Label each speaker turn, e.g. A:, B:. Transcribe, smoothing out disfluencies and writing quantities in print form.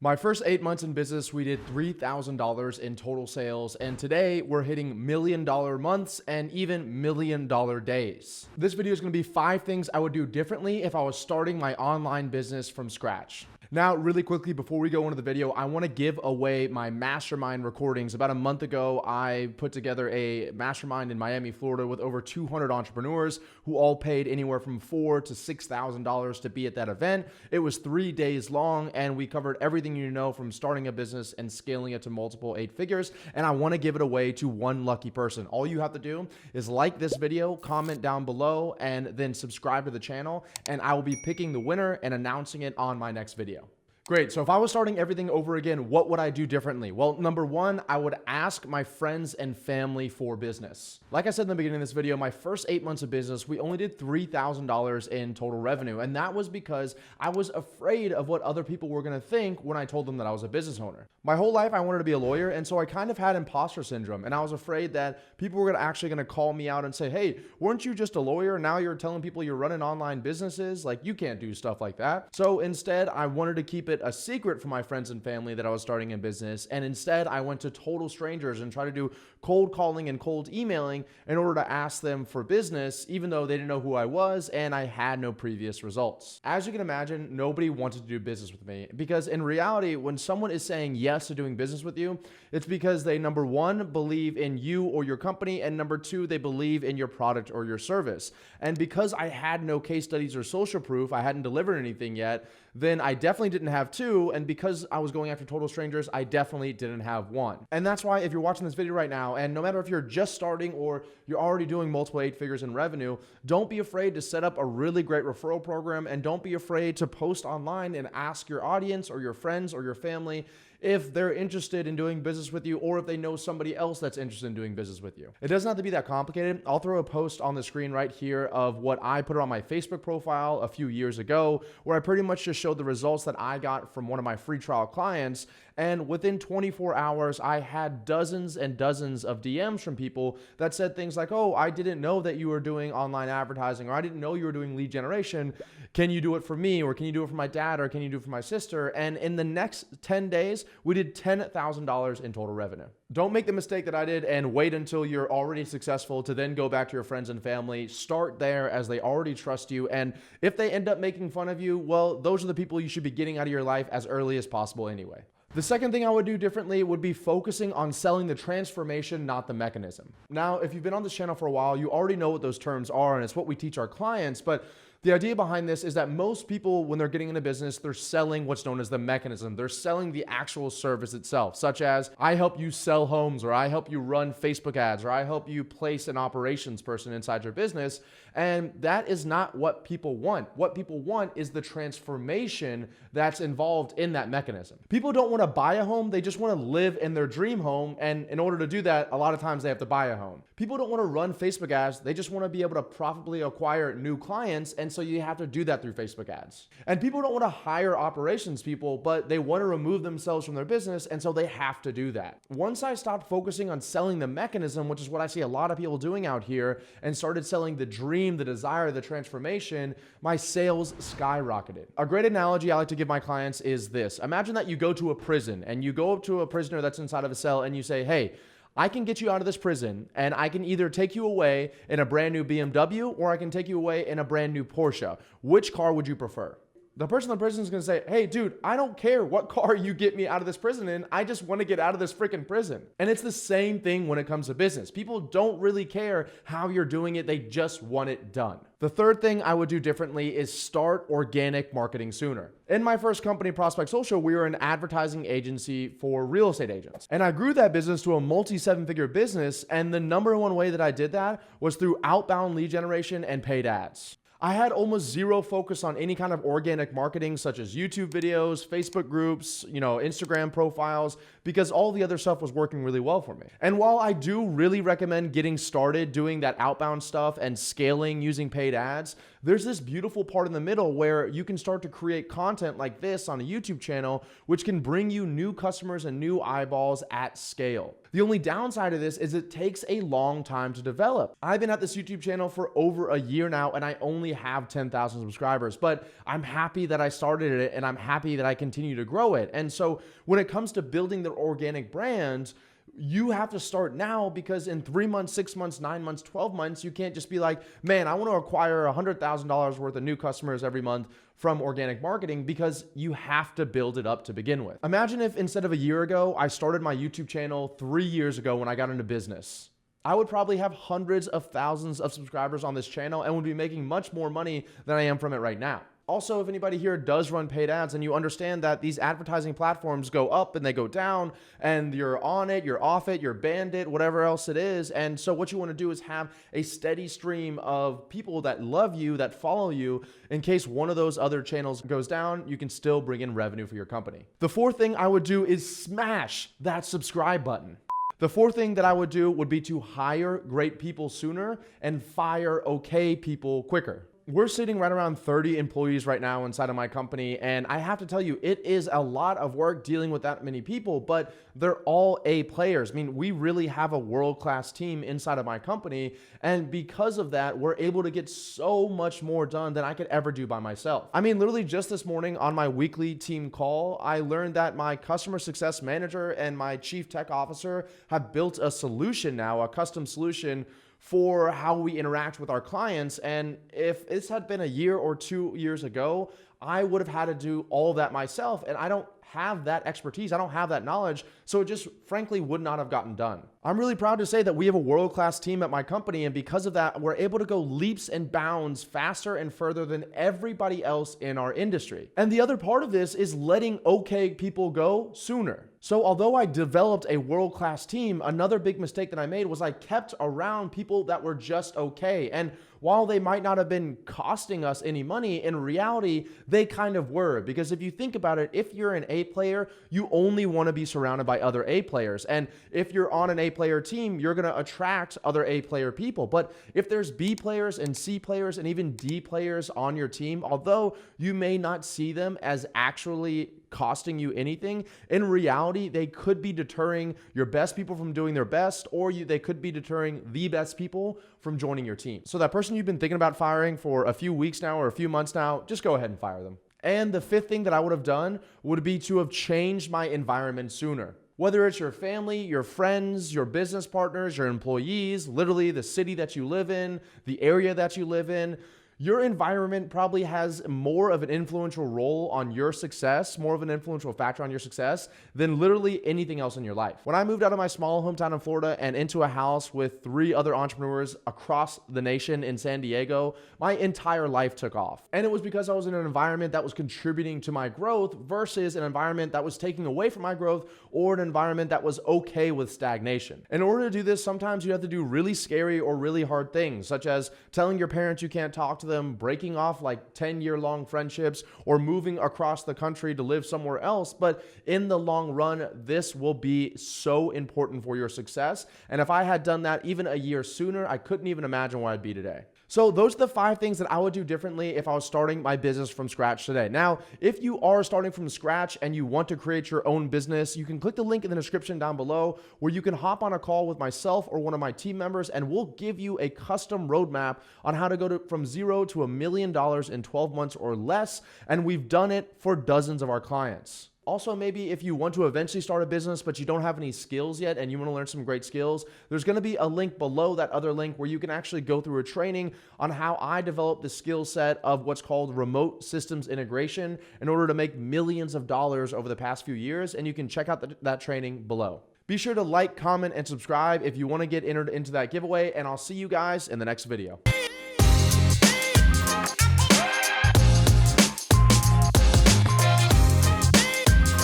A: My first 8 months in business, we did $3,000 in total sales, and today we're hitting $1 million months and even $1 million days. This video is going to be 5 things I would do differently if I was starting my online business from scratch. Now, really quickly, before we go into the video, I want to give away my mastermind recordings. About a month ago, I put together a mastermind in Miami, Florida with over 200 entrepreneurs who all paid anywhere from $4,000 to $6,000 to be at that event. It was 3 days long, and we covered everything you know from starting a business and scaling it to multiple 8 figures. And I want to give it away to one lucky person. All you have to do is like this video, comment down below, and then subscribe to the channel, and I will be picking the winner and announcing it on my next video. Great. So if I was starting everything over again, what would I do differently? Well, number one, I would ask my friends and family for business. Like I said in the beginning of this video, my first 8 months of business, we only did $3,000 in total revenue. And that was because I was afraid of what other people were going to think when I told them that I was a business owner. My whole life, I wanted to be a lawyer. And so I kind of had imposter syndrome. And I was afraid that people were actually going to call me out and say, hey, weren't you just a lawyer? Now you're telling people you're running online businesses. Like, you can't do stuff like that. So instead, I wanted to keep it a secret from my friends and family that I was starting a business. And instead, I went to total strangers and tried to do cold calling and cold emailing in order to ask them for business, even though they didn't know who I was and I had no previous results. As you can imagine, nobody wanted to do business with me because in reality, when someone is saying yes to doing business with you, it's because they, number one, believe in you or your company, and number two, they believe in your product or your service. And because I had no case studies or social proof, I hadn't delivered anything yet, then I definitely didn't have 2. And because I was going after total strangers, I definitely didn't have 1. And that's why if you're watching this video right now, and no matter if you're just starting or you're already doing multiple 8 figures in revenue, don't be afraid to set up a really great referral program, and don't be afraid to post online and ask your audience or your friends or your family if they're interested in doing business with you, or if they know somebody else that's interested in doing business with you. It doesn't have to be that complicated. I'll throw a post on the screen right here of what I put on my Facebook profile a few years ago, where I pretty much just showed the results that I got from one of my free trial clients. And within 24 hours, I had dozens and dozens of DMs from people that said things like, oh, I didn't know that you were doing online advertising, or I didn't know you were doing lead generation. Can you do it for me? Or can you do it for my dad? Or can you do it for my sister? And in the next 10 days, we did $10,000 in total revenue. Don't make the mistake that I did and wait until you're already successful to then go back to your friends and family. Start there, as they already trust you. And if they end up making fun of you, well, those are the people you should be getting out of your life as early as possible anyway. The second thing I would do differently would be focusing on selling the transformation, not the mechanism. Now, if you've been on this channel for a while, you already know what those terms are, and it's what we teach our clients. But the idea behind this is that most people, when they're getting into business, they're selling what's known as the mechanism. They're selling the actual service itself, such as I help you sell homes, or I help you run Facebook ads, or I help you place an operations person inside your business. And that is not what people want. What people want is the transformation that's involved in that mechanism. People don't want to buy a home. They just want to live in their dream home. And in order to do that, a lot of times they have to buy a home. People don't want to run Facebook ads. They just want to be able to profitably acquire new clients. And so you have to do that through Facebook ads. And people don't want to hire operations people, but they want to remove themselves from their business. And so they have to do that. Once I stopped focusing on selling the mechanism, which is what I see a lot of people doing out here, and started selling the dream, the desire, the transformation, my sales skyrocketed. A great analogy I like to give my clients is this. Imagine that you go to a prison and you go up to a prisoner that's inside of a cell and you say, hey, I can get you out of this prison, and I can either take you away in a brand new BMW or I can take you away in a brand new Porsche. Which car would you prefer? The person in the prison is going to say, hey, dude, I don't care what car you get me out of this prison in. I just want to get out of this freaking prison. And it's the same thing when it comes to business. People don't really care how you're doing it. They just want it done. The third thing I would do differently is start organic marketing sooner. In my first company, Prospect Social, we were an advertising agency for real estate agents. And I grew that business to a multi-7-figure business. And the number one way that I did that was through outbound lead generation and paid ads. I had almost zero focus on any kind of organic marketing, such as YouTube videos, Facebook groups, Instagram profiles, because all the other stuff was working really well for me. And while I do really recommend getting started doing that outbound stuff and scaling using paid ads, there's this beautiful part in the middle where you can start to create content like this on a YouTube channel, which can bring you new customers and new eyeballs at scale. The only downside of this is it takes a long time to develop. I've been at this YouTube channel for over a year now, and I only have 10,000 subscribers, but I'm happy that I started it, and I'm happy that I continue to grow it. And so when it comes to building the organic brands, you have to start now, because in 3 months, 6 months, 9 months, 12 months, you can't just be like, man, I want to acquire $100,000 worth of new customers every month from organic marketing, because you have to build it up to begin with. Imagine if instead of a year ago, I started my YouTube channel 3 years ago when I got into business. I would probably have hundreds of thousands of subscribers on this channel and would be making much more money than I am from it right now. Also, if anybody here does run paid ads and you understand that these advertising platforms go up and they go down, and you're on it, you're off it, you're banned it, whatever else it is. And so what you want to do is have a steady stream of people that love you, that follow you. In case one of those other channels goes down, you can still bring in revenue for your company. The fourth thing I would do is smash that subscribe button. The fourth thing that I would do would be to hire great people sooner and fire okay people quicker. We're sitting right around 30 employees right now inside of my company, and I have to tell you, it is a lot of work dealing with that many people, but they're all A players. I mean, we really have a world-class team inside of my company, and because of that, we're able to get so much more done than I could ever do by myself. I mean, literally just this morning on my weekly team call, I learned that my customer success manager and my chief tech officer have built a solution now, a custom solution for how we interact with our clients. And if this had been a year or 2 years ago, I would have had to do all of that myself. And I don't have that expertise. I don't have that knowledge. So it just frankly would not have gotten done. I'm really proud to say that we have a world-class team at my company. And because of that, we're able to go leaps and bounds faster and further than everybody else in our industry. And the other part of this is letting okay people go sooner. So although I developed a world-class team, another big mistake that I made was I kept around people that were just okay. And while they might not have been costing us any money, in reality, they kind of were. Because if you think about it, if you're an A player, you only want to be surrounded by other A players. And if you're on an A player team, you're going to attract other A player people. But if there's B players and C players and even D players on your team, although you may not see them as actually costing you anything, in reality, they could be deterring your best people from doing their best, or they could be deterring the best people from joining your team. So that person you've been thinking about firing for a few weeks now or a few months now, just go ahead and fire them. And the fifth thing that I would have done would be to have changed my environment sooner. Whether it's your family, your friends, your business partners, your employees, literally the city that you live in, the area that you live in, your environment probably has more of an influential role on your success, more of an influential factor on your success than literally anything else in your life. When I moved out of my small hometown in Florida and into a house with 3 other entrepreneurs across the nation in San Diego, my entire life took off. And it was because I was in an environment that was contributing to my growth versus an environment that was taking away from my growth, or an environment that was okay with stagnation. In order to do this, sometimes you have to do really scary or really hard things, such as telling your parents you can't talk to them, breaking off like 10-year-long friendships, or moving across the country to live somewhere else. But in the long run, this will be so important for your success. And if I had done that even a year sooner, I couldn't even imagine where I'd be today. So those are the 5 things that I would do differently if I was starting my business from scratch today. Now, if you are starting from scratch and you want to create your own business, you can click the link in the description down below where you can hop on a call with myself or one of my team members, and we'll give you a custom roadmap on how to go from 0 to $1 million in 12 months or less. And we've done it for dozens of our clients. Also, maybe if you want to eventually start a business, but you don't have any skills yet and you want to learn some great skills, there's going to be a link below that other link where you can actually go through a training on how I developed the skill set of what's called remote systems integration in order to make millions of dollars over the past few years. And you can check out that training below. Be sure to like, comment, and subscribe if you want to get entered into that giveaway, and I'll see you guys in the next video.